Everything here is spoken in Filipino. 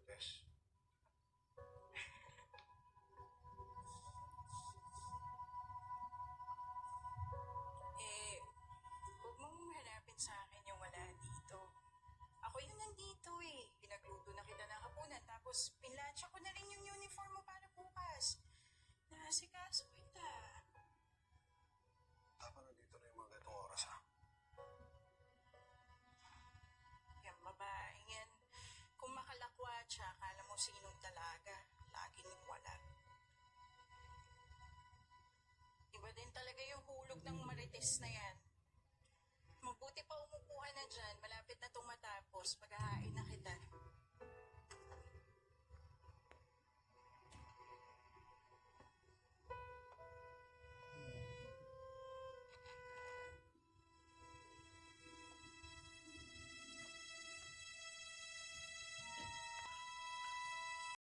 Marites. Eh, huwag mong hanapin sa akin yung wala dito. Ako yung nandito eh. Pinagluto na kita ng hapunan tapos pinlansya ko na rin yung uniform mo para bukas. Nasikaso kita. Dapat nandito na yung mga ganitong oras, ha? Yung babaeng yan. Kung makalakwat siya, akala mo sinong dalaga. Laging wala. Iba din talaga yung hulog ng marites na yan. Mabuti pa umupo ka na dyan. Malapit na itong matapos. Paghahain na kita.